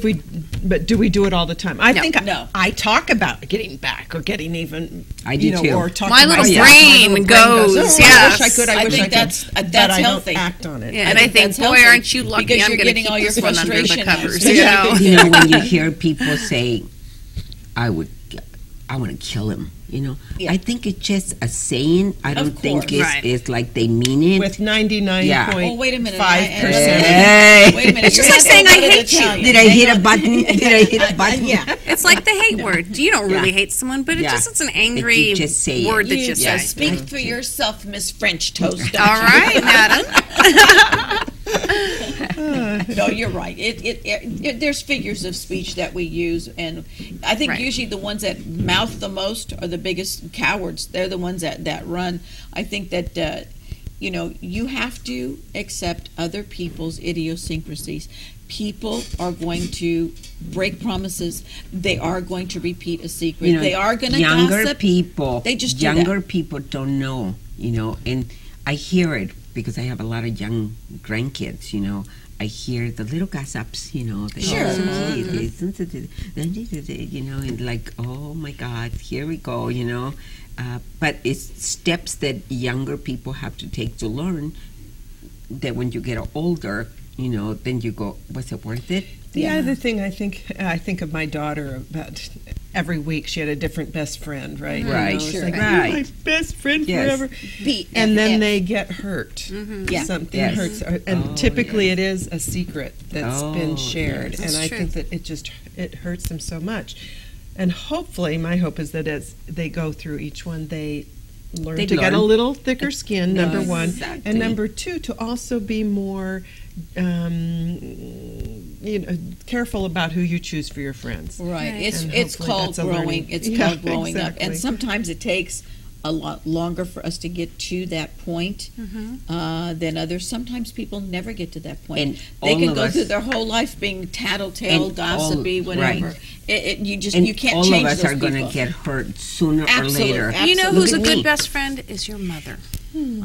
C: but do we do it all the time? I think
B: no.
C: I talk about getting back or getting even.
E: I do
C: you know,
E: too.
C: Or talk
D: My
C: to
D: little
C: myself.
D: brain
C: My little
D: goes,
C: "Oh,
D: yes.
C: I wish I could. I
B: I
C: wish
B: think
C: I could.
B: that's
C: but I
B: healthy.
C: don't act on it.
D: Yeah, and I think,
B: that's
D: boy,
B: healthy,
D: aren't you lucky?
B: because
D: I'm
B: you're
D: going to
B: getting
D: keep
B: all your
D: this one under the
B: frustration
D: covers.
B: out.
D: You know?
E: You know, when you hear people say, I would I want to kill him.
B: Yeah.
E: I think it's just a saying. I don't think
B: course.
E: it's like they mean it.
C: With 99.5%.
B: Oh, wait a minute.
E: Hey.
B: Wait a minute.
D: It's just like saying I hate you.
E: Did I hit a button? Did I hit a button?
B: Yeah.
D: It's like the hate word. You don't really hate someone, but it's an angry
E: you just say
D: word that
B: You
D: you say.
B: speak for yourself, Miss French Toast.
D: All right, madam.
B: No, you're right. There's figures of speech that we use, and I think
D: Right.
B: usually the ones that mouth the most are the biggest cowards. They're the ones that run. I think that you have to accept other people's idiosyncrasies. People are going to break promises. They are going to repeat a secret. They are going to
E: younger
B: gossip.
E: people.
B: They just do
E: younger
B: that.
E: people don't know. And I hear it because I have a lot of young grandkids. I hear the little gossips. They
B: Sure.
E: and like, oh my God, here we go. But it's steps that younger people have to take to learn that when you get older, then you go, was it worth it?
C: The other thing I think of my daughter about every week she had a different best friend, right?
E: Right,
C: It's
E: sure.
C: like,
E: Right.
C: "You're my best friend
E: Yes.
C: forever."
B: BFF.
C: And then they get hurt.
B: Yeah.
C: Something
E: Yes.
C: hurts. And typically it is a secret that's been
E: Oh,
C: shared.
E: yes.
C: And
D: That's
C: I
D: true.
C: think that it hurts them so much. And hopefully, my hope is that as they go through each one, they learn
E: They
C: to get a
E: learn.
C: little thicker skin, number one.
E: Exactly.
C: And number two, to also be more careful about who you choose for your friends.
B: Right.
D: Right.
B: It's
C: And
B: it's
C: hopefully
B: called
C: that's a
B: growing.
C: learning.
B: It's
C: Yeah,
B: called growing up,
C: exactly.
B: and sometimes it takes a lot longer for us to get to that point than others. Sometimes people never get to that point.
E: And
B: They
E: all
B: can
E: of
B: go
E: us-
B: through their whole life being tattletale,
E: And
B: gossipy,
E: all-
B: whatever.
E: right.
B: You
E: And
B: can't
E: all
B: change
E: of us
B: those
E: are going to
B: people.
E: get hurt sooner
B: Absolutely.
E: or later.
D: You know who's a
E: Look at
D: good
E: me.
D: best friend is your mother.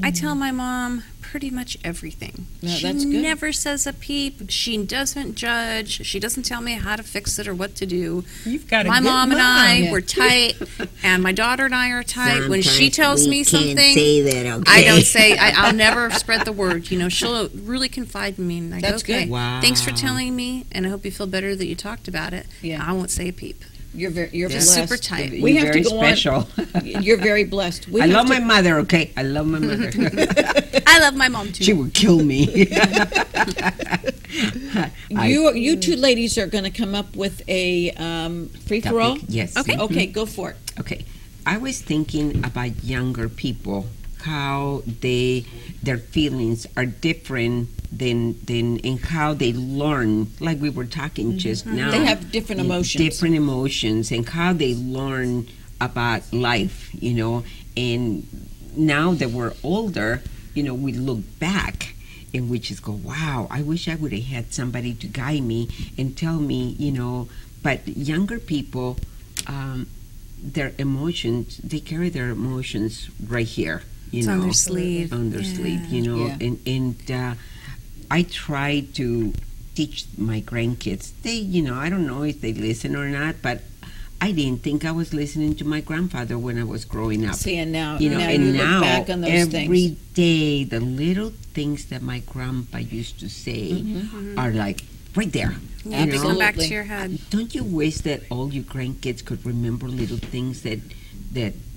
D: I tell my mom pretty much everything.
B: No,
D: She
B: that's good.
D: never says a peep. She doesn't judge. She doesn't tell me how to fix it or what to do.
C: You've got a
D: My
C: good
D: mom and I
B: Yeah.
D: were tight, and my daughter and I are tight. When she
E: Sometimes
D: tells
E: we
D: me
E: can't
D: something,
E: say that, okay?
D: I don't say. I'll never spread the word. She'll really confide in me, and I go,
B: That's
D: "Okay,
B: good.
E: Wow.
D: thanks for telling me, and I hope you feel better that you talked about it."
B: Yeah.
D: I won't say a peep.
B: You're
E: Yeah.
B: blessed.
D: Super tight.
B: We
E: You're
B: have to
E: very
B: go
E: special.
B: on. You're very blessed. We
E: I
B: have
E: love
B: to-
E: my mother, okay? I love my mother.
D: I love my mom too.
E: She would kill me.
B: You two ladies are going to come up with a free for all.
E: Yes.
D: Okay.
B: Okay, go for it.
E: Okay. I was thinking about younger people, how their feelings are different than in how they learn, like we were talking just now.
B: They have different emotions.
E: Different emotions and how they learn about life, and now that we're older, we look back and we just go, wow, I wish I would have had somebody to guide me and tell me, but younger people, their emotions, they carry their emotions right here,
D: It's on their sleeve.
E: on their
D: Yeah.
E: sleeve,
B: Yeah.
E: and I try to teach my grandkids. They, I don't know if they listen or not, but I didn't think I was listening to my grandfather when I was growing up.
B: See, and now,
E: You know,
B: now
E: and
B: you
E: now
B: look back on those
E: every
B: things.
E: day, the little things that my grandpa used to say are like right there.
D: Yeah,
E: you
D: they
E: know?
D: come back to
B: Absolutely.
D: your head.
E: Don't you wish that all your grandkids could remember little things that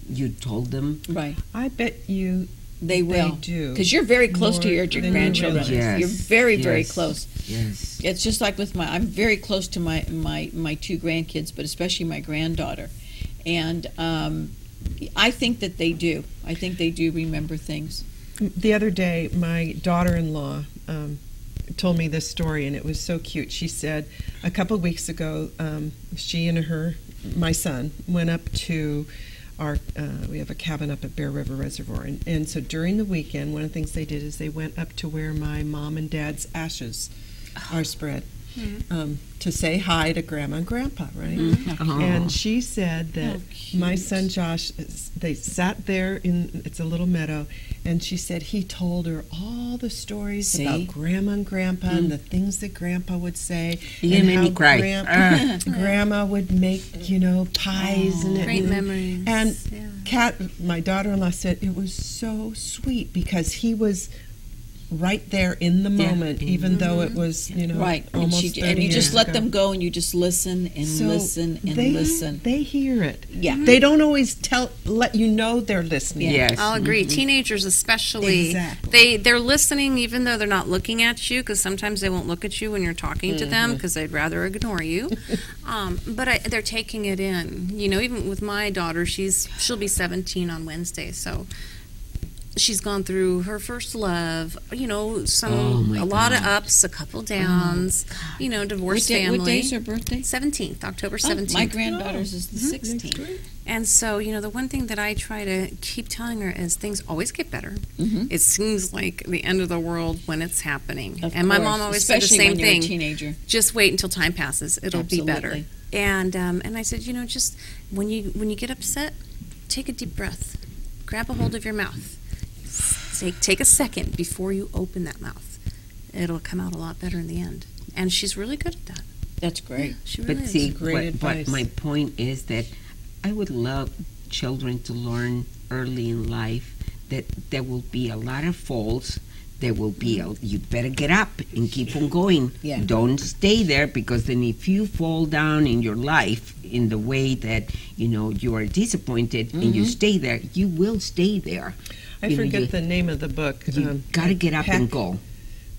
E: you told them?
B: Right.
C: I bet you
B: They will.
C: do.
B: Because you're very close to
C: More
B: your
C: than you
B: grandchildren.
C: realize.
B: You're very, very
E: Yes.
B: close.
E: Yes.
B: It's just like with I'm very close to my two grandkids, but especially my granddaughter. And I think that they do. I think they do remember things.
C: The other day, my daughter-in-law told me this story, and it was so cute. She said a couple of weeks ago, she and my son, went up to we have a cabin up at Bear River Reservoir, and so during the weekend, one of the things they did is they went up to where my mom and dad's ashes are spread. To say hi to Grandma and Grandpa, right?
E: Oh.
C: And she said that
B: Oh,
C: my
B: cute.
C: son Josh, they sat there it's a little meadow, and she said he told her all the stories
B: See?
C: about Grandma and Grandpa and the things that Grandpa would say.
E: You
C: and
E: made me
C: how
E: cry.
C: Grandma would make, pies and
D: Great memories.
C: And
D: yeah.
C: Kat, my daughter-in-law, said it was so sweet because he was right there in the moment, even though it was,
B: Right.
C: almost
B: And
C: 30
B: you just
C: years
B: let
C: ago.
B: them go and you just listen and listen and listen.
C: They hear it.
B: Yeah.
C: They don't always let you know they're listening.
E: Yes.
D: I'll agree. Teenagers especially,
C: Exactly.
D: they're listening even though they're not looking at you, because sometimes they won't look at you when you're talking to them because they'd rather ignore you. But they're taking it in. Even with my daughter, she'll be 17 on Wednesday, so she's gone through her first love, a lot of ups, a couple downs, divorced family.
B: What day's her birthday?
D: 17th, October 17th.
B: My granddaughter's is the 16th.
D: And so, the one thing that I try to keep telling her is things always get better. It seems like the end of the world when it's happening.
B: Of
D: and my
B: course.
D: mom always
B: Especially
D: said the same
B: when you're
D: thing.
B: a teenager.
D: Just wait until time passes. It'll be better.
B: Absolutely.
D: And I said, just when you get upset, take a deep breath. Grab a hold of your mouth. Take a second before you open that mouth. It'll come out a lot better in the end. And she's really good at that.
B: That's great.
D: Yeah, she really
E: But
D: is.
E: see,
C: Great
E: but
C: advice.
E: my point is that I would love children to learn early in life that there will be a lot of falls. There will be you better get up and keep on going.
B: Yeah.
E: Don't stay there, because then if you fall down in your life in the way that you are disappointed and you stay there, you will stay there.
C: I forget the name of the book.
E: You gotta get up and go.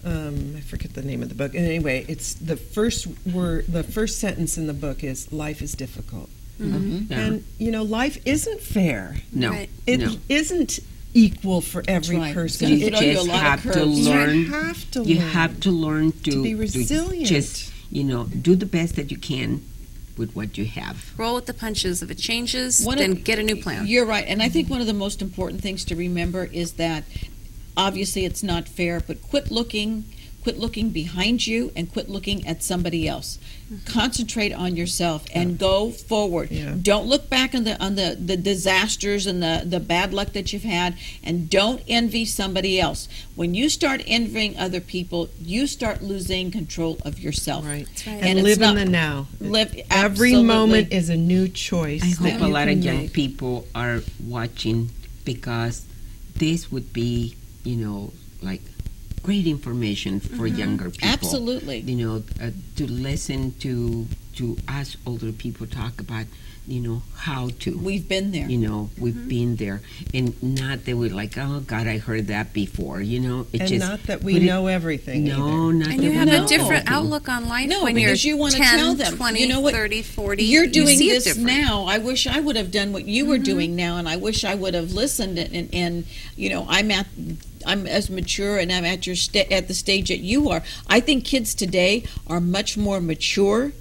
C: I forget the name of the book. And anyway, it's the first word. The first sentence in the book is "Life is difficult,"
E: Yeah.
C: and life isn't fair.
E: No,
D: Right.
C: It
E: no.
C: isn't equal for every
B: right.
C: person.
B: It's
E: You
B: gonna throw you a
E: just
B: lot of
E: have to
B: curves.
E: learn.
C: You have to
E: You
C: learn.
E: have to learn to
C: be resilient.
E: just do the best that you can with what you have.
D: Roll with the punches. If it changes,
B: One
D: then
B: of-
D: get a new plan.
B: You're right. And I think one of the most important things to remember is that obviously it's not fair, but quit looking behind you and quit looking at somebody else. Concentrate on yourself and go forward.
C: Yeah.
B: Don't look back on the disasters and the bad luck that you've had, and don't envy somebody else. When you start envying other people, you start losing control of yourself.
C: Right.
D: That's right.
C: And
B: it's
C: live
B: not-
C: in the now.
B: Every
C: Every moment is a new choice.
E: I hope
C: that
E: a
C: you
E: lot
C: can
E: of young
C: make.
E: people are watching, because this would be, like great information for younger people.
B: Absolutely.
E: To listen to us older people talk about, how to.
B: We've been there.
E: We've been there, and not that we're like, oh God, I heard that before. It
C: And
E: just
C: not that we
E: put it-
C: know everything.
E: No,
C: either.
E: not
D: And
E: that
D: you
E: we
D: have
E: know
D: a different
E: everything.
D: outlook on life
B: No,
D: when you're
B: because you want to
D: 10,
B: tell them,
D: 20,
B: you know what,
D: 30, 40.
B: you're
D: you
B: doing
D: see it
B: this
D: different.
B: now. I wish I would have done what you were doing now, and I wish I would have listened. And I'm as mature, and I'm at at the stage that you are. I think kids today are much more mature.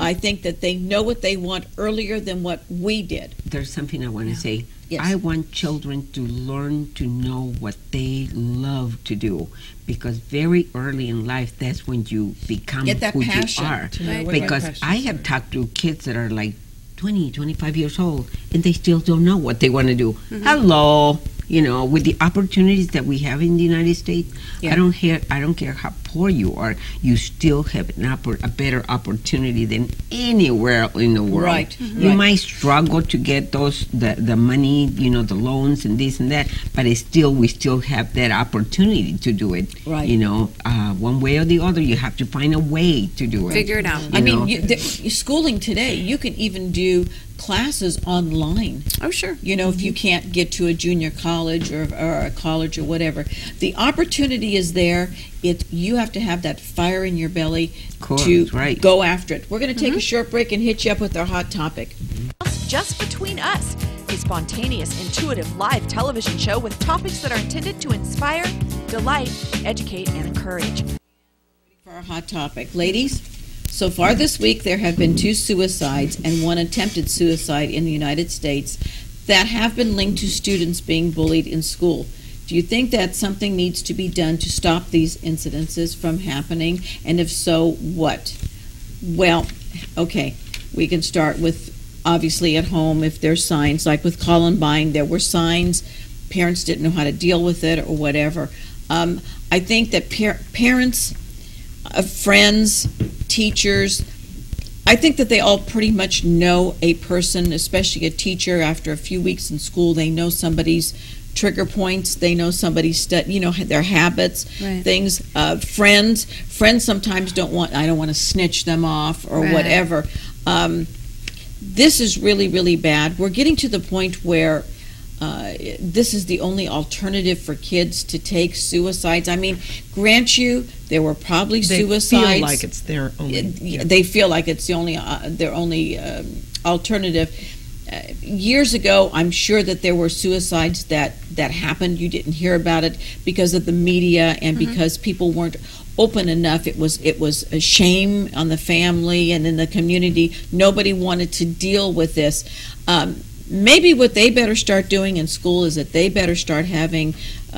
B: I think that they know what they want earlier than what we did.
E: There's something I want to say.
B: Yes.
E: I want children to learn to know what they love to do, because very early in life, that's when you become
B: Get that
E: who
B: passion
E: you are.
C: to know what your
E: Because
C: passions
E: I have
C: are.
E: talked to kids that are like 20, 25 years old, and they still don't know what they want to do. Hello. With the opportunities that we have in the United States,
B: Yeah.
E: I don't care how poor you are, you still have a better opportunity than anywhere in the world.
B: Right.
E: You
B: Right.
E: might struggle to get the money, the loans and this and that, but we still have that opportunity to do it.
B: Right.
E: One way or the other, you have to find a way to do it.
D: Figure it out.
B: I mean,
E: know.
B: schooling today, you can even do classes online.
D: Oh, sure.
B: If you can't get to a junior college or a college or whatever, the opportunity is there. You have to have that fire in your belly
E: Course,
B: to
E: right.
B: go after it. We're going to take a short break and hit you up with our hot topic.
A: Just Between Us, a spontaneous, intuitive live television show with topics that are intended to inspire, delight, educate, and encourage.
B: For our hot topic, ladies, so far this week there have been 2 suicides and 1 attempted suicide in the United States that have been linked to students being bullied in school. Do you think that something needs to be done to stop these incidences from happening? And if so, what? Well, okay, we can start with obviously at home. If there's signs, like with Columbine, there were signs, parents didn't know how to deal with it or whatever. I think that parents, friends, teachers, I think that they all pretty much know a person, especially a teacher. After a few weeks in school, they know somebody's trigger points. They know somebody's, their habits,
D: Right.
B: things. Friends sometimes don't want. I don't want to snitch them off or
D: Right.
B: whatever. This is really, really bad. We're getting to the point where this is the only alternative for kids to take, suicides. I mean, grant you, there were probably
C: They
B: suicides.
C: feel like it's their only.
B: They feel like it's their only alternative. Years ago, I'm sure that there were suicides that happened. You didn't hear about it because of the media and because people weren't open enough. It was a shame on the family and in the community. Nobody wanted to deal with this. Maybe what they better start doing in school is that they better start having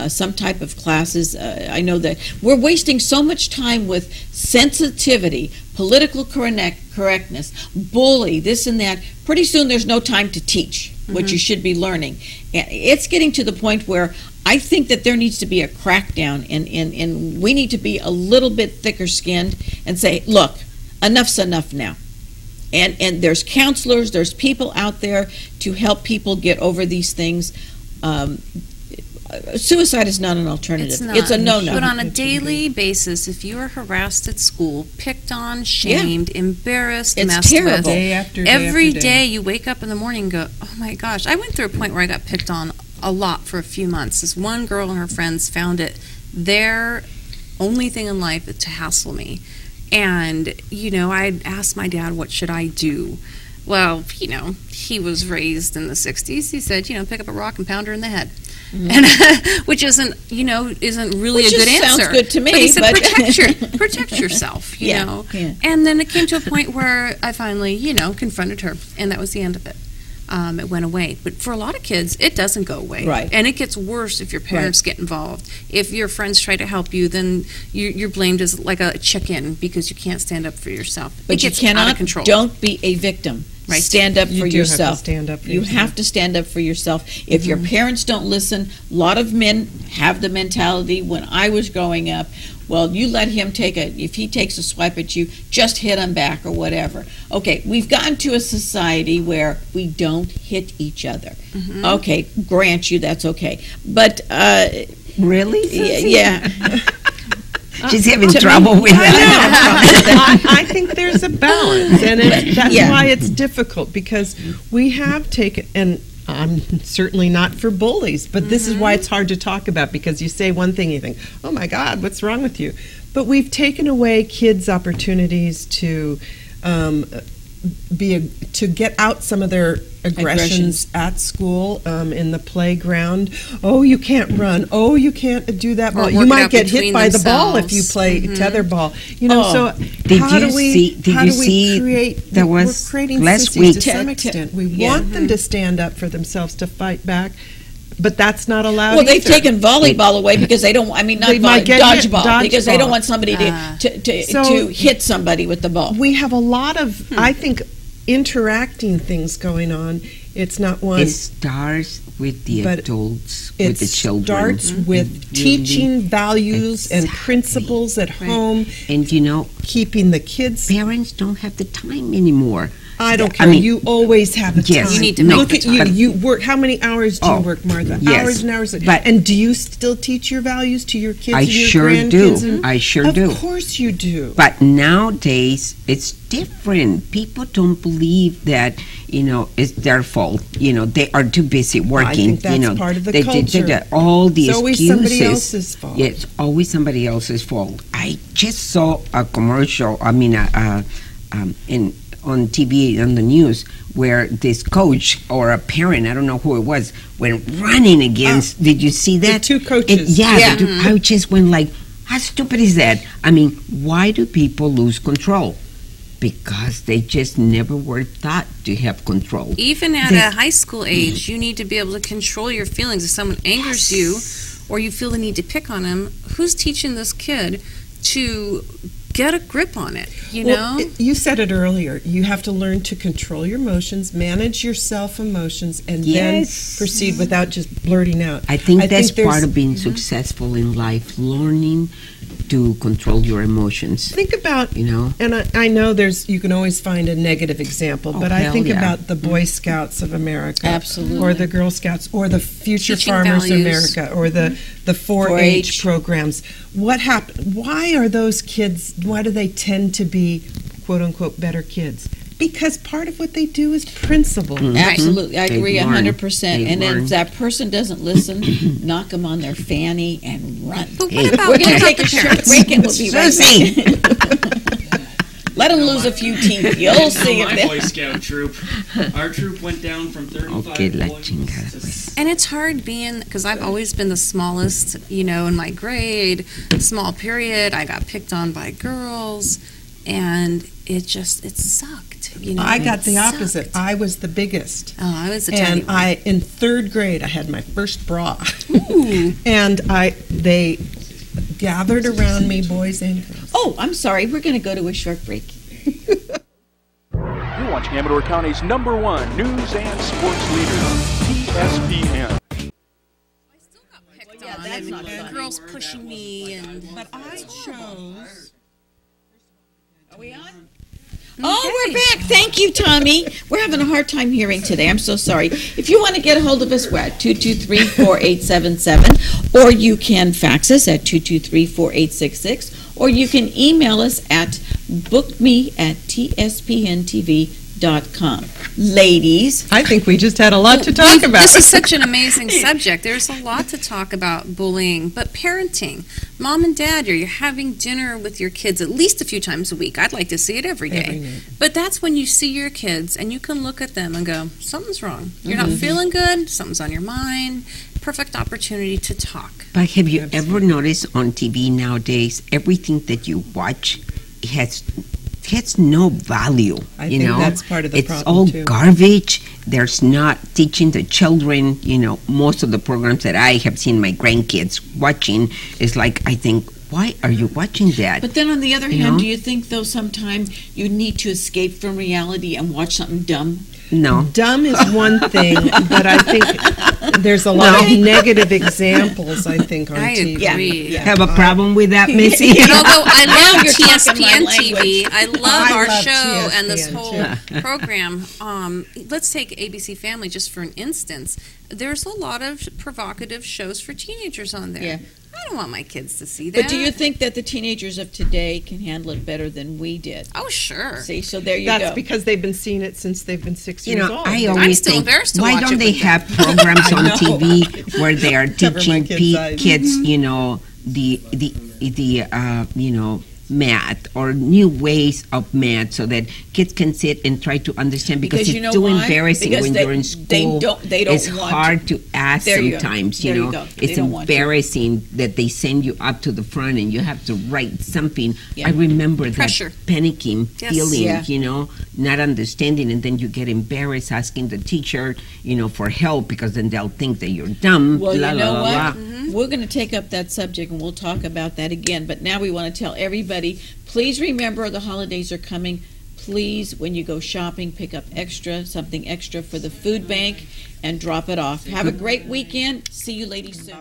B: some type of classes. I know that we're wasting so much time with sensitivity, political correctness, bully, this and that. Pretty soon there's no time to teach what you should be learning. And it's getting to the point where I think that there needs to be a crackdown, and we need to be a little bit thicker skinned and say, look, enough's enough now. And there's counselors, there's people out there to help people get over these things. Suicide is not an alternative.
D: It's not.
B: It's a no-no.
D: But on a daily basis, if you are harassed at school, picked on, shamed, embarrassed,
B: It's
D: messed
B: terrible.
D: with,
C: Day after day
D: every
C: after day.
D: day you wake up in the morning and go, oh my gosh. I went through a point where I got picked on a lot for a few months. This one girl and her friends found it their only thing in life to hassle me. And, I asked my dad, what should I do? Well, he was raised in the 60s. He said, pick up a rock and pound her in the head. And which isn't really
B: Which
D: a good
B: just
D: answer.
B: sounds good to me,
D: But he said,
B: but-
D: protect yourself, you
B: Yeah,
D: know.
B: yeah.
D: And then it came to a point where I finally, confronted her, and that was the end of it. It went away. But for a lot of kids, it doesn't go away.
B: Right.
D: And it gets worse if your parents get involved. If your friends try to help you, then you're blamed as like a chicken because you can't stand up for yourself.
B: But
D: it
B: you
D: gets out
B: cannot,
D: of control.
B: don't be a victim.
D: Right.
B: Stand up
C: You
B: for
C: do have to
B: yourself.
C: stand up for
B: You
C: yourself.
B: have to stand up for yourself. If your parents don't listen, a lot of men have the mentality when I was growing up, well, you let him if he takes a swipe at you, just hit him back or whatever. Okay, we've gotten to a society where we don't hit each other. Okay, grant you that's okay. But,
E: Really?
B: yeah.
E: She's having trouble with that.
C: I think there's a balance, and that's
B: Yeah.
C: why it's difficult, because we have taken, and I'm certainly not for bullies, but this is why it's hard to talk about, because you say one thing, you think, oh my God, what's wrong with you? But we've taken away kids' opportunities to to get out some of their aggressions at school, in the playground. Oh, you can't run. Oh, you can't do that
D: Or
C: ball. You
D: work it
C: might
D: out
C: get hit
D: between
C: by the ball if you
D: themselves.
C: play tetherball.
B: Oh.
C: So
E: Did
C: how
E: you
C: do we
E: see- did
C: how
E: you
C: do we
E: see
C: create?
E: there
C: we're
E: was
C: creating
E: last
C: sissies
E: week-
C: to some extent. We
B: Yeah.
C: want them to stand up for themselves, to fight back, but that's not allowed.
B: Well, they've
C: either.
B: taken volleyball away because they don't. I mean, not
C: They might get hit,
B: dodgeball, because they don't
C: dodgeball.
B: want somebody
C: So-
B: to hit somebody with the ball.
C: We have a lot of, I think, interacting things going on. It's not one.
E: It starts with the
C: But
E: adults,
C: It
E: with the children.
C: starts with
E: Really,
C: teaching values and
E: exactly.
C: principles at home,
E: And
C: keeping the kids.
E: parents don't have the time anymore.
C: I don't
E: I
C: care.
E: mean,
C: You always have a
E: yes.
C: time.
E: You
D: need to
C: Look
D: make
C: at
D: the
C: you.
D: time.
C: You work. How many hours do you
E: Oh,
C: work, Martha?
E: yes.
C: Hours and hours.
E: But-
C: and do you still teach your values to your kids
E: I
C: and your
E: sure
C: grandkids?
E: do.
C: And-
E: I sure do.
C: Of course you do.
E: But nowadays, it's different. People don't believe that, it's their fault. They are too busy working.
C: think that's part of the
E: they
C: culture.
E: all the
C: It's always
E: excuses.
C: somebody else's fault.
E: Yeah, it's always somebody else's fault. I just saw a commercial, on TV, on the news, where this coach or a parent, I don't know who it was, went running against, did you see that?
C: two coaches.
E: Yeah. I just went like, how stupid is that? I mean, why do people lose control? Because they just never were taught to have control.
D: Even at a high school age, you need to be able to control your feelings. If someone angers you or you feel the need to pick on them, who's teaching this kid to get a grip on it,
C: Well, you said it earlier. You have to learn to control your emotions, manage your self-emotions, and
E: Yes.
C: then proceed without just blurting out.
E: I think that's
C: there's-
E: part of being successful in life, learning to control your emotions.
C: Think about,
E: You know?
C: and I know you can always find a negative example, but I
E: hell
C: think
E: yeah.
C: about the Boy Scouts of America.
B: Absolutely.
C: Or the Girl Scouts, or the Future
D: Teaching
C: Farmers of
D: values.
C: America, or the 4-H programs. What happened? Why are those kids, why do they tend to be, quote unquote, better kids? Because part of what they do is principle.
B: Absolutely, I
E: They
B: agree
E: learn.
B: 100%.
E: They
B: And
E: learn.
B: if that person doesn't listen, knock them on their fanny and run.
D: But
E: Hey,
D: what about,
B: We're going
D: what
B: to
D: about
B: take
D: the
B: a short
D: parents?
B: break and we'll be right
E: Susie!
B: back. Let them lose a few teeth. You'll see if
F: My
B: they...
F: Boy Scout troop. Our troop went down from 35
E: Okay, la
F: boys
E: chingada,
F: to
E: pues.
D: And it's hard being, because I've always been the smallest, in my grade, small period. I got picked on by girls, and it sucked.
C: I got the
D: It
C: opposite.
D: sucked.
C: I was the biggest.
D: Oh, I was a tiny
C: And
D: one.
C: in 3rd grade, I had my first bra. And they gathered around me, boys and girls.
B: Oh, I'm sorry. We're going to go to a short break.
G: You're watching Amador County's #1 news and sports leader, TSPN.
D: I still got picked on, and girls pushing me, and
C: But I chose.
B: Are we on? Oh, we're back. Thank you, Tommy. We're having a hard time hearing today. I'm so sorry. If you want to get a hold of us, we're at 223-4877, or you can fax us at 223-4866, or you can email us at bookme@tspntv.com. Ladies,
C: I think we just had a lot to talk about.
D: This is such an amazing subject. There's a lot to talk about bullying, but parenting. Mom and dad, you're having dinner with your kids at least a few times a week. I'd like to see it every day.
C: Every night.
D: But that's when you see your kids and you can look at them and go, something's wrong. You're not feeling good. Something's on your mind. Perfect opportunity to talk.
E: But have you ever noticed on TV nowadays, everything that you watch has no value?
C: I think that's part of the
E: it's
C: problem,
E: all
C: too.
E: garbage. There's not teaching the children. Most of the programs that I have seen my grandkids watching is like, I think, why are you watching that?
B: but then on the other
E: You
B: hand,
E: know?
B: do you think, though, sometimes you need to escape from reality and watch something dumb?
E: No.
C: Dumb is one thing, but I think there's a lot of negative examples, I think, on
D: I
C: TV.
D: agree.
E: Have a problem with that, Missy?
D: And although I love
B: you're talking my
D: TSPN
B: language.
D: TV, I love
C: I
D: our
C: love
D: show and this
C: TSPN
D: whole program. Let's take ABC Family just for an instance. There's a lot of provocative shows for teenagers on there.
B: Yeah.
D: I don't want my kids to see that.
B: But do you think that the teenagers of today can handle it better than we did?
D: Oh, sure.
B: See, so there you
C: That's
B: go.
C: because they've been seeing it since they've been 6
E: You
C: years
E: know,
C: old.
E: I
D: I'm
E: always
D: still
E: think,
D: embarrassed to
E: why
D: watch
E: don't
D: it
E: they
D: with
E: have programs on
C: know.
E: TV where they are
C: Cover my
E: teaching
C: kids' eyes.
E: kids, the math or new ways of math, so that kids can sit and try to understand, because
B: Because you
E: it's
B: know
E: too
B: why?
E: embarrassing
B: Because
E: when
B: they-
E: you're in
B: they
E: school.
B: don't
E: It's
B: want
E: hard to ask
B: There you go.
E: sometimes.
B: There you go. They
E: It's
B: don't want to.
E: embarrassing that they send you up to the front and you have to write something.
B: Yeah.
E: I remember
D: Pressure.
E: that panicking
D: Yes.
E: feeling,
B: Yeah.
E: not understanding, and then you get embarrassed asking the teacher, for help, because then they'll think that you're dumb.
B: Well,
E: la,
B: you
E: la,
B: know
E: la,
B: what?
E: la.
B: We're going to take up that subject and we'll talk about that again. But now we want to tell everybody, please remember the holidays are coming. Please, when you go shopping, pick up something extra for the food bank and drop it off. Have a great weekend. See you ladies soon.